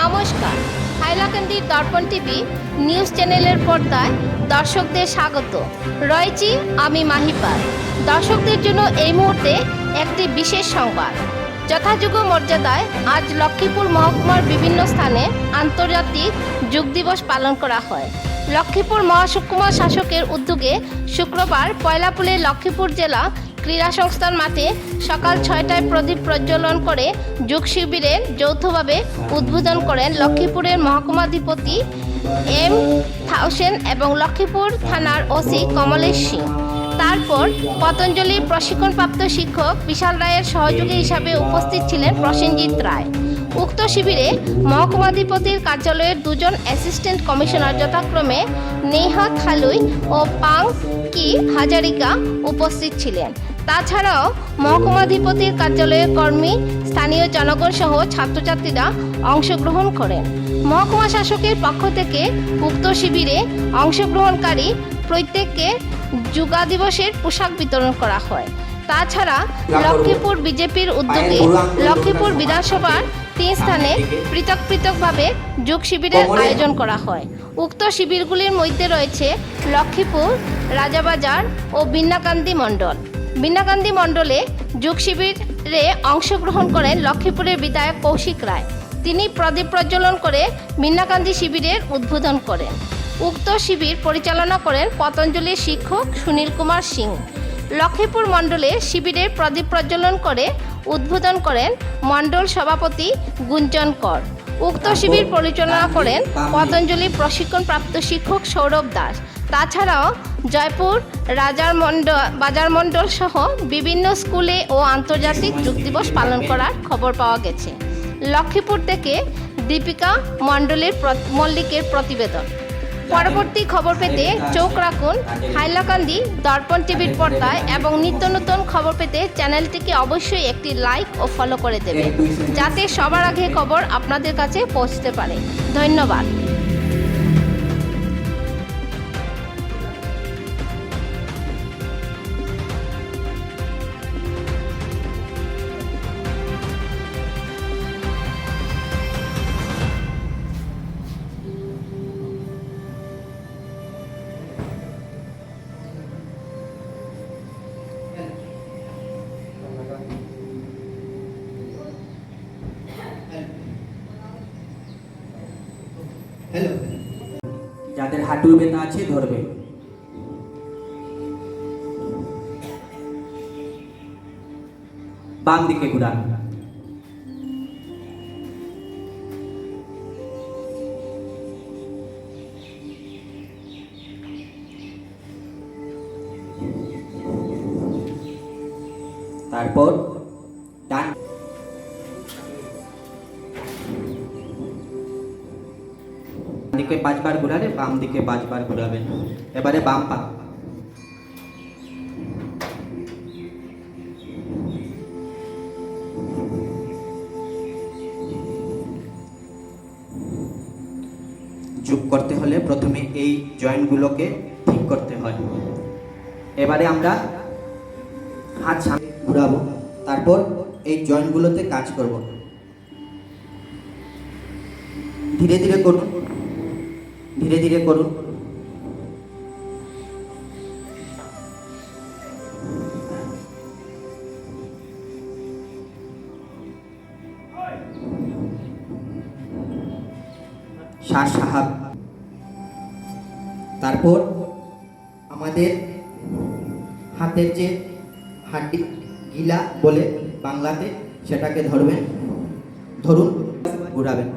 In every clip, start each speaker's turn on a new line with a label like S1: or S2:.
S1: নমস্কার, হাইলাকান্দি দর্পণ TV news চ্যানেলের পর্দায় দর্শকদের স্বাগত। রয়েছি আমি মাহিপাল। দর্শকদের জন্য এই মুহূর্তে একটি বিশেষ সংবাদ। যথাযোগ্য মর্যাদায় আজ লক্ষ্মীপুর মহকুমার বিভিন্ন স্থানে আন্তর্জাতিক যোগ দিবস পালন করা হয়। লক্ষ্মীপুর মহকুমা শাসকের উদ্যোগে শুক্রবার পয়লাপুলে লক্ষ্মীপুর জেলা ক্রীড়া সংস্থার মাঠে সকাল 6টায় প্রদীপ প্রজ্বলন করে যোগ শিবিরের যৌথভাবে উদ্বোধন করেন লক্ষ্মীপুরের মহকুমাধিপতি M.1000 এবং লক্ষ্মীপুর থানার ওসি কমলেশ সিং। তারপর পতঞ্জলির প্রশিক্ষণপ্রাপ্ত শিক্ষক বিশাল রায়ের সহযোগী হিসাবে উপস্থিত ছিলেন প্রসেনজিৎ রায়। উক্ত শিবিরে মহকুমাধিপতির কার্যালয়ের দুজন অ্যাসিস্ট্যান্ট কমিশনার যথাক্রমে নেহা খালুই ও পাং কি হাজারিকা উপস্থিত ছিলেন। তাছাড়াও মহকুমাধিপতির কার্যালয়ের কর্মী, স্থানীয় জনগণ সহ ছাত্রছাত্রীরা অংশগ্রহণ করেন। মহকুমা শাসকের পক্ষ থেকে উক্ত শিবিরে অংশগ্রহণকারী প্রত্যেককে যোগা দিবসের পোশাক বিতরণ করা হয়। তাছাড়া লক্ষ্মীপুর বিজেপির উদ্যোগে লক্ষ্মীপুর বিধানসভার 3 স্থানে পৃথকভাবে যোগ শিবিরের আয়োজন করা হয়। উক্ত শিবিরগুলির মধ্যে রয়েছে লক্ষ্মীপুর, রাজাবাজার ও বিন্নাকান্দি মণ্ডল। বিন্নাকান্দি মণ্ডলে যোগ শিবিরে অংশগ্রহণ করেন লক্ষ্মীপুরের বিধায়ক কৌশিক রায়। তিনি প্রদীপ প্রজ্বলন করে বিন্নাকান্দি শিবিরের উদ্বোধন করেন। উক্ত শিবির পরিচালনা করেন পতঞ্জলির শিক্ষক সুনীল কুমার সিং। লক্ষ্মীপুর মণ্ডলে শিবিরের প্রদীপ প্রজ্বলন করে উদ্বোধন করেন মণ্ডল সভাপতি গুঞ্জন কর। উক্ত শিবির পরিচালনা করেন পতঞ্জলি প্রশিক্ষণপ্রাপ্ত শিক্ষক সৌরভ দাস। তাছাড়াও জয়পুর, বাজার মণ্ডল সহ বিভিন্ন স্কুলে ও আন্তর্জাতিক যোগ দিবস পালন করার খবর পাওয়া গেছে। লক্ষ্মীপুর থেকে দীপিকা মল্লিকের প্রতিবেদন। পরবর্তী খবর পেতে চোখ রাখুন হাইলাকান্দি দর্পণ টিভির পর্দায় এবং নিত্য নতুন খবর পেতে চ্যানেলটিকে অবশ্যই একটি লাইক ও ফলো করে দেবেন, যাতে সবার আগে খবর আপনাদের কাছে পৌঁছতে পারে। ধন্যবাদ।
S2: যাদের হাঁটুর ব্যথা আছে ধরবে। বাম দিকে ঘুরান। তারপর ডান দিকে 5 বার ঘুরালে বাম দিকে 5 বার ঘুরাবেন। এবারে বাম পা। যোগ করতে হলে প্রথমে এই জয়েন্টগুলোকে ঠিক করতে হয়। এবারে আমরা হাত সামনে ঘুরাবো, তারপর এই জয়েন্টগুলোতে কাজ করব। ধীরে ধীরে করুন, ধীরে ধীরে করুন। শ্বাস সাহাব। তারপর আমাদের হাতের যে হাড্ডি গিলা বলে বাংলাতে, সেটাকে ধরবেন, ধরুন, ঘুরাবেন।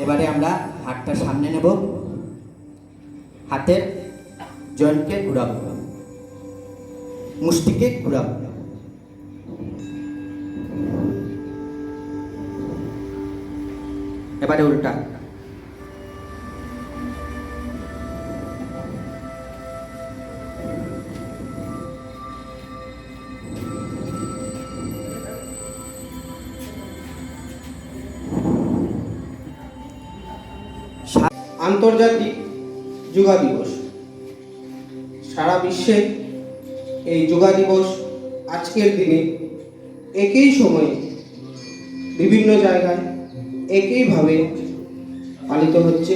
S2: এবারে আমরা হাতটা সামনে নেব, হাতের জয়েন্টকে ঘুরাবো, মুষ্টিকে ঘুরাবো। এবারে উল্টা।
S3: আন্তর্জাতিক যোগা দিবস। সারা বিশ্বে এই যোগা দিবস আজকের দিনে একই সময়ে বিভিন্ন জায়গায় একইভাবে পালিত হচ্ছে।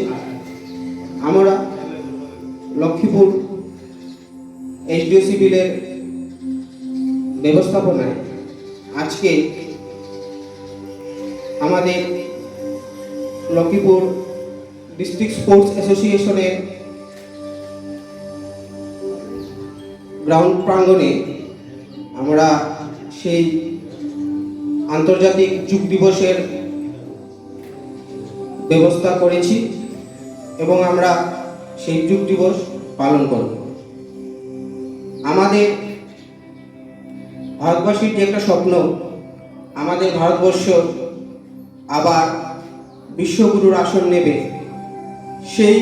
S3: আমরা লক্ষ্মীপুর এইচডিওসি বিলের ব্যবস্থাপনায় আজকে আমাদের লক্ষ্মীপুর ডিস্ট্রিক্ট স্পোর্টস অ্যাসোসিয়েশনের গ্রাউন্ড প্রাঙ্গণে আমরা সেই আন্তর্জাতিক যোগ দিবসের ব্যবস্থা করেছি এবং আমরা সেই যোগ দিবস পালন করব। আমাদের ভারতবাসীর যে একটা স্বপ্ন, আমাদের ভারতবর্ষ আবার বিশ্বগুরুর আসন নেবে, সেই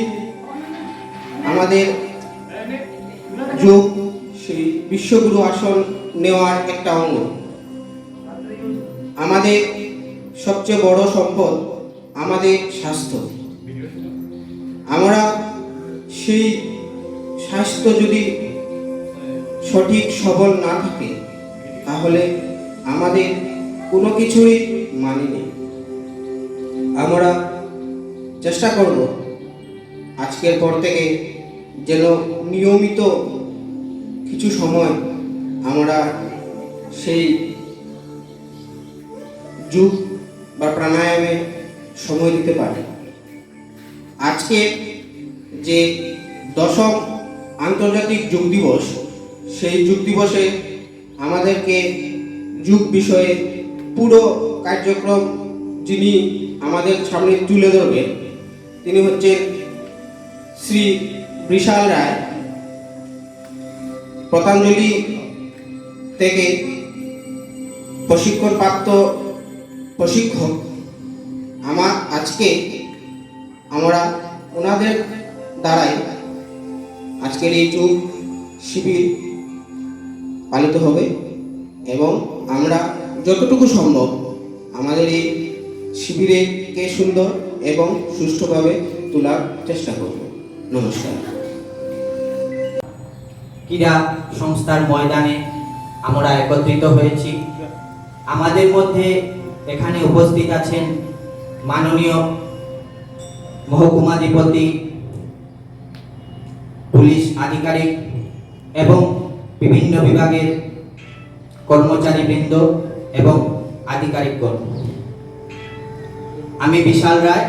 S3: আমাদের যোগ সেই বিশ্বগুরু আসন নেওয়ার একটা অঙ্গ। আমাদের সবচেয়ে বড় সম্পদ আমাদের স্বাস্থ্য। আমরা সেই স্বাস্থ্য যদি সঠিক সবল না থাকে তাহলে আমাদের কোনো কিছুই মানে নেই। আমরা চেষ্টা করব আজকের পর থেকে যেন নিয়মিত কিছু সময় আমরা সেই যোগ বা প্রাণায়ামে সময় দিতে পারি। আজকে যে 10ম আন্তর্জাতিক যোগ দিবস, সেই যোগ দিবসে আমাদেরকে যোগ বিষয়ে পুরো কার্যক্রম যিনি আমাদের সামনে তুলে ধরবেন তিনি হচ্ছেন শ্রী বিশাল রায়, পতঞ্জলি থেকে প্রশিক্ষণপ্রাপ্ত প্রশিক্ষক। আমরা ওনাদের দ্বারাই আজকের এই যোগ শিবির পালিত হবে এবং আমরা যতটুকু সম্ভব আমাদের এই শিবিরকে সুন্দর এবং সুষ্ঠুভাবে তোলার চেষ্টা করব। নমস্কার।
S2: ক্রীড়া সংস্থার ময়দানে আমরা একত্রিত হয়েছি। আমাদের মধ্যে এখানে উপস্থিত আছেন মাননীয় মহকুমাধিপতি, পুলিশ আধিকারিক এবং বিভিন্ন বিভাগের কর্মচারীবৃন্দ এবং আধিকারিকগণ। আমি বিশাল রায়।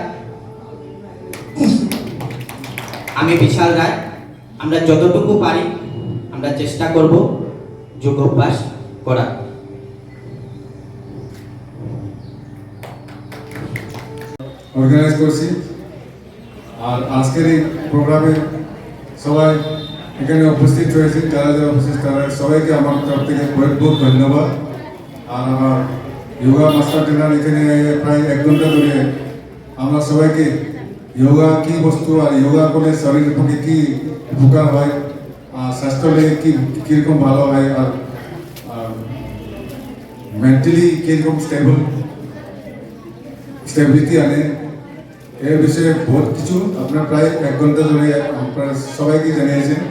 S2: আমরা যতটুকু পারি আমরা চেষ্টা করব যোগ অভ্যাস করার।
S4: অর্গানাইজ করছি আর আজকের এই প্রোগ্রামে সবাই এখানে উপস্থিত হয়েছে, যারা যারা উপস্থিত তারা সবাইকে আমার তরফ থেকে বহুত বহুত ধন্যবাদ। আর আমার যোগা মাস্টার ট্রেনার এখানে প্রায় 1 ঘন্টা ধরে আমরা সবাইকে যোগা কী বস্তু আর যোগা করলে শরীরের পক্ষে কী উপকার হয় আর স্বাস্থ্য লেগে কীরকম ভালো হয় আর মেন্টালি কীরকম স্টেবিলিটি আনে এর বিষয়ে বহুত কিছু আপনার প্রায় 1 ঘন্টা ধরে আপনারা সবাইকে জানিয়েছেন।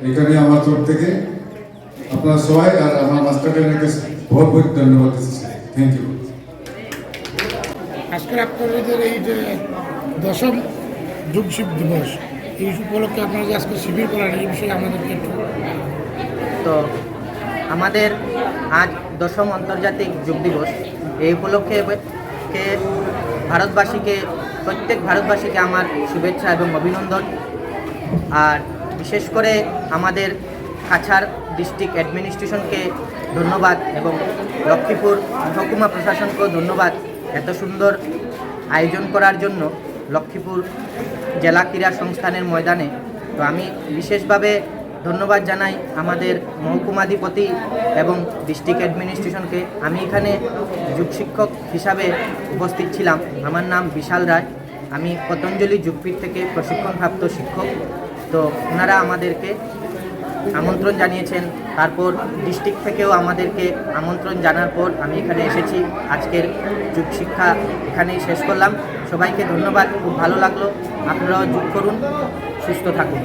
S4: এখানে আমার তরফ থেকে আপনারা সবাই আর আমার মাস্টার ট্রেনারকে বহুত বহুত ধন্যবাদ দিচ্ছি। Thank you.
S5: আজকে আপনাদের এই যে 10ম যোগ শিব দিবস, এই উপলক্ষে আপনারা যে আজকে শিবির করেন এই বিষয়ে আমাদেরকে একটু।
S6: তো আমাদের আজ 10ম আন্তর্জাতিক যোগ দিবস, এই উপলক্ষে প্রত্যেক ভারতবাসীকে আমার শুভেচ্ছা এবং অভিনন্দন। আর বিশেষ করে আমাদের কাছাড় ডিস্ট্রিক্ট অ্যাডমিনিস্ট্রেশনকে ধন্যবাদ এবং লক্ষ্মীপুর মহকুমা প্রশাসনকেও ধন্যবাদ এত সুন্দর আয়োজন করার জন্য লক্ষ্মীপুর জেলা ক্রীড়া সংস্থানের ময়দানে। তো আমি বিশেষভাবে ধন্যবাদ জানাই আমাদের মহকুমাধিপতি এবং ডিস্ট্রিক্ট অ্যাডমিনিস্ট্রেশনকে। আমি এখানে যোগ শিক্ষক হিসাবে উপস্থিত ছিলাম। আমার নাম বিশাল রায়, আমি পতঞ্জলি যোগপীঠ থেকে প্রশিক্ষণপ্রাপ্ত শিক্ষক। তো ওনারা আমাদেরকে আমন্ত্রণ জানিয়েছেন, তারপর ডিস্ট্রিক্ট থেকেও আমাদেরকে আমন্ত্রণ জানার পর আমি এখানে এসেছি। আজকের যুগ শিক্ষা এখানেই শেষ করলাম। সবাইকে ধন্যবাদ, খুব ভালো লাগলো। আপনারাও যোগ করুন, সুস্থ থাকুন।